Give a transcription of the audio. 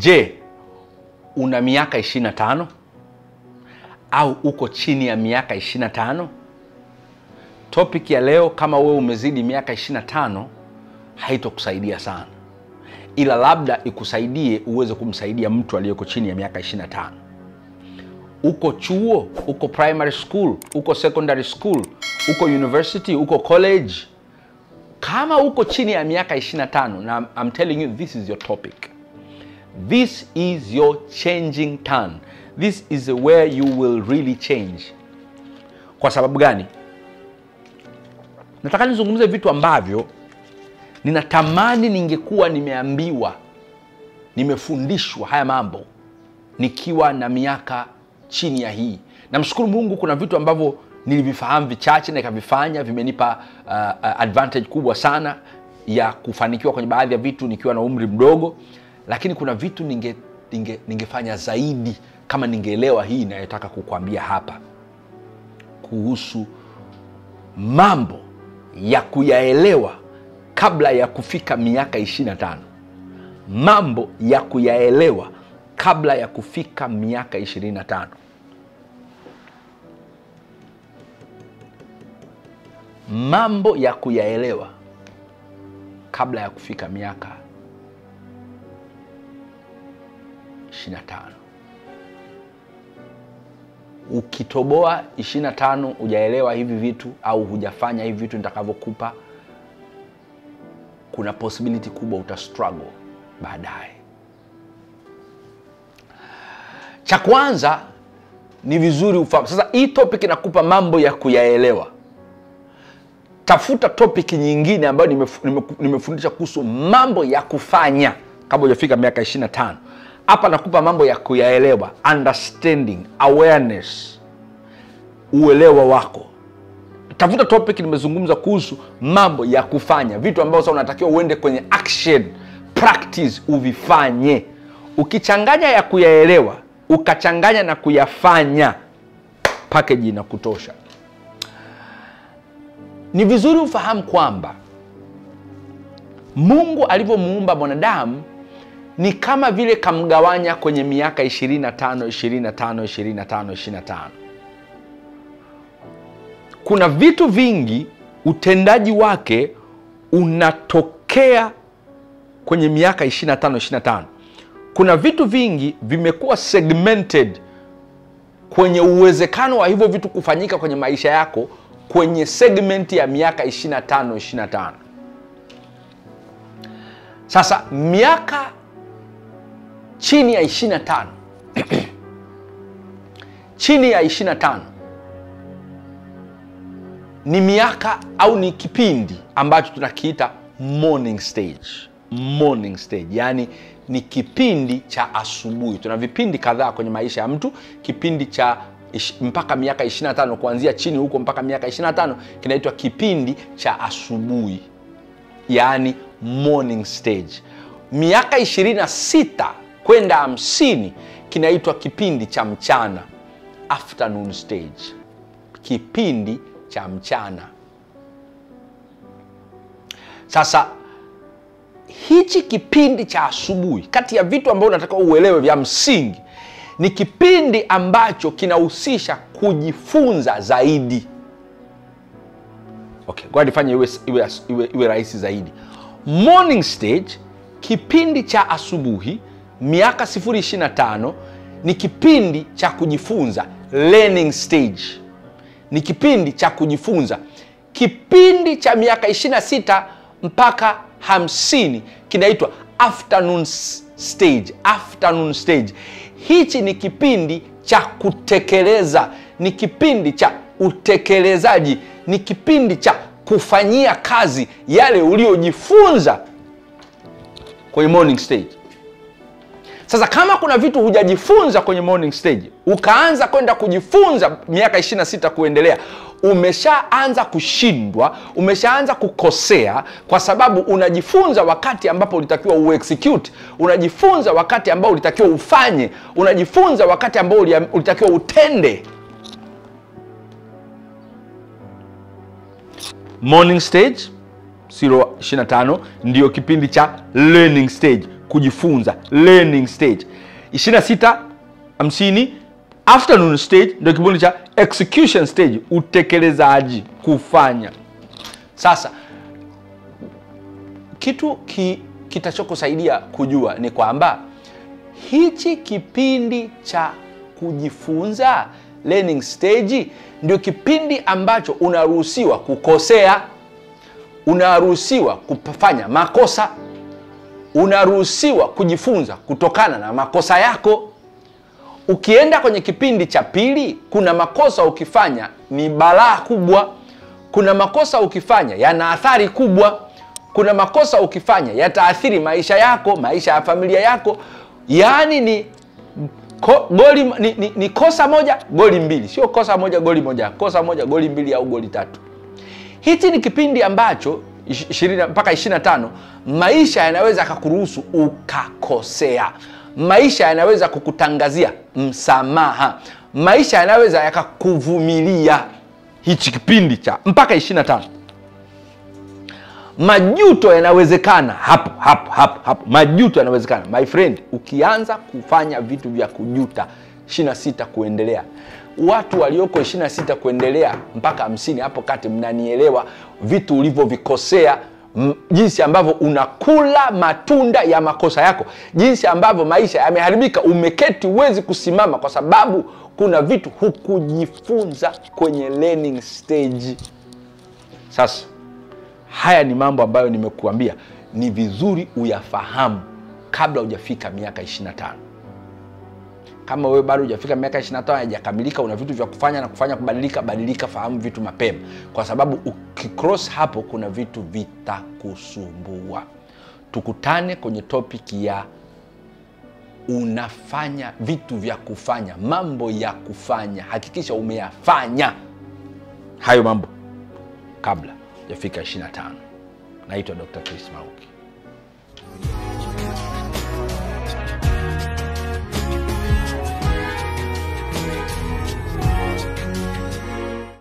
Je, una miaka 25 au uko chini ya miaka 25? Topic ya leo, kama wewe umezidi miaka 25, haitokusaidia sana, ila labda ikusaidie uweze kumsaidia mtu aliyeko chini ya miaka 25. Uko chuo, uko primary school, uko secondary school, uko university, uko college. Kama uko chini ya miaka 25, na I'm telling you, this is your topic. This is your changing turn. This is where you will really change. Kwa sababu gani? Nataka nizungumze vitu ambavyo ninatamani ningekuwa nimeambiwa, nimefundishwa haya mambo nikiwa na miaka chini ya hii. Namshukuru Mungu, kuna vitu ambavyo nilivifahamu vichache na nikavifanya, vimenipa advantage kubwa sana ya kufanikiwa kwenye baadhi ya vitu nikiwa na umri mdogo. Lakini kuna vitu ningefanya zaidi kama ningeelewa hii ninayotaka kukuambia hapa, kuhusu mambo ya kuyaelewa kabla ya kufika miaka 25. Mambo ya kuyaelewa kabla ya kufika miaka 25. Mambo ya kuyaelewa kabla ya kufika miaka 25. Ukitoboa 25 hujaelewa hivi vitu au hujafanya hivi vitu nitakavyokupa, kuna possibility kubwa utastruggle baadaye. Cha kwanza ni vizuri ufahamu. Sasa hii topic inakupa mambo ya kuyaelewa. Tafuta topic nyingine ambayo nimefundisha kuhusu mambo ya kufanya kabla hujafika miaka 25. Hapa nakupa mambo ya kuyaelewa, understanding, awareness, uelewa wako. Tafuta topic nimezungumza kuhusu mambo ya kufanya, vitu ambavyo sasa unatakiwa uende kwenye action, practice, uvifanye. Ukichanganya ya kuyaelewa, ukachanganya na kuyafanya, package inakutosha. Ni vizuri ufahamu kwamba Mungu alivyomuumba mwanadamu ni kama vile kamgawanya kwenye miaka 25 25 25 25. Kuna vitu vingi utendaji wake unatokea kwenye miaka 25 25. Kuna vitu vingi vimekuwa segmented kwenye uwezekano wa hivyo vitu kufanyika kwenye maisha yako kwenye segment ya miaka 25 25. Sasa miaka chini ya 25 chini ya 25 ni miaka au ni kipindi ambacho tunakiita morning stage. Morning stage, yani ni kipindi cha asubuhi. Tuna vipindi kadhaa kwenye maisha ya mtu. Kipindi cha mpaka miaka 25, kuanzia chini huko mpaka miaka 25 kinaitwa kipindi cha asubuhi, yani morning stage. Miaka 26 kwenda 50 kinaitwa kipindi cha mchana, afternoon stage, kipindi cha mchana. Sasa hichi kipindi cha asubuhi, kati ya vitu ambavyo unataka uelewe vya msingi, ni kipindi ambacho kinahusisha kujifunza zaidi. Okay, kwa nifanye iwe rahisi zaidi. Morning stage, kipindi cha asubuhi, miaka 0-25, ni kipindi cha kujifunza, learning stage. Ni kipindi cha kujifunza. Kipindi cha miaka 26 mpaka 50 kinaitwa afternoon stage. Afternoon stage. Hichi ni kipindi cha kutekeleza, ni kipindi cha utekelezaji, ni kipindi cha kufanyia kazi yale uliojifunza kwenye morning stage. Sasa kama kuna vitu hujajifunza kwenye morning stage, ukaanza kwenda kujifunza miaka 26 kuendelea, umeshaanza kushindwa, umeshaanza kukosea, kwa sababu unajifunza wakati ambapo ulitakiwa uexecute, unajifunza wakati ambao ulitakiwa ufanye, unajifunza wakati ambao ulitakiwa utende. Morning stage 0-25 ndio kipindi cha learning stage, kujifunza, learning stage. 26 50 afternoon stage ndio kipindi cha execution stage, utekelezaji, kufanya. Sasa kitu kitachokusaidia kujua ni kwamba hichi kipindi cha kujifunza, learning stage, ndio kipindi ambacho unaruhusiwa kukosea, unaruhusiwa kufanya makosa, unaruhusiwa kujifunza kutokana na makosa yako. Ukienda kwenye kipindi cha pili, kuna makosa ukifanya ni balaa kubwa, kuna makosa ukifanya yana athari kubwa, kuna makosa ukifanya yataathiri maisha yako, maisha ya familia yako. Yaani ni kosa moja goli mbili, sio kosa moja goli moja, kosa moja goli mbili au goli tatu. Hichi ni kipindi ambacho 20 mpaka 25 maisha yanaweza kukuruhusu ukakosea. Maisha yanaweza kukutangazia msamaha. Maisha yanaweza yakakuvumilia. Hichi kipindi cha mpaka 25. Majuto yanawezekana hapo. Majuto yanawezekana. My friend, ukianza kufanya vitu vya kujuta 26 kuendelea. Watu walioko 26 kuendelea mpaka 50 hapo kati, mnanielewa vitu ulivyovikosea, jinsi ambavyo unakula matunda ya makosa yako, jinsi ambavyo maisha yameharibika, umeketi uwezi kusimama kwa sababu kuna vitu hukujifunza kwenye learning stage. Sasa haya ni mambo ambayo nimekuambia ni vizuri uyafahamu kabla hujafika miaka 25. Kama wewe bado hujafika miaka 25, haijakamilika, una vitu vya kufanya na kufanya kubadilika, fahamu vitu mapema, kwa sababu ukicross hapo kuna vitu vitakusumbua. Tukutane kwenye topic ya unafanya vitu vya kufanya, mambo ya kufanya. Hakikisha umeyafanya hayo mambo kabla hujafika 25. Naitwa Dr. Chris Mauki.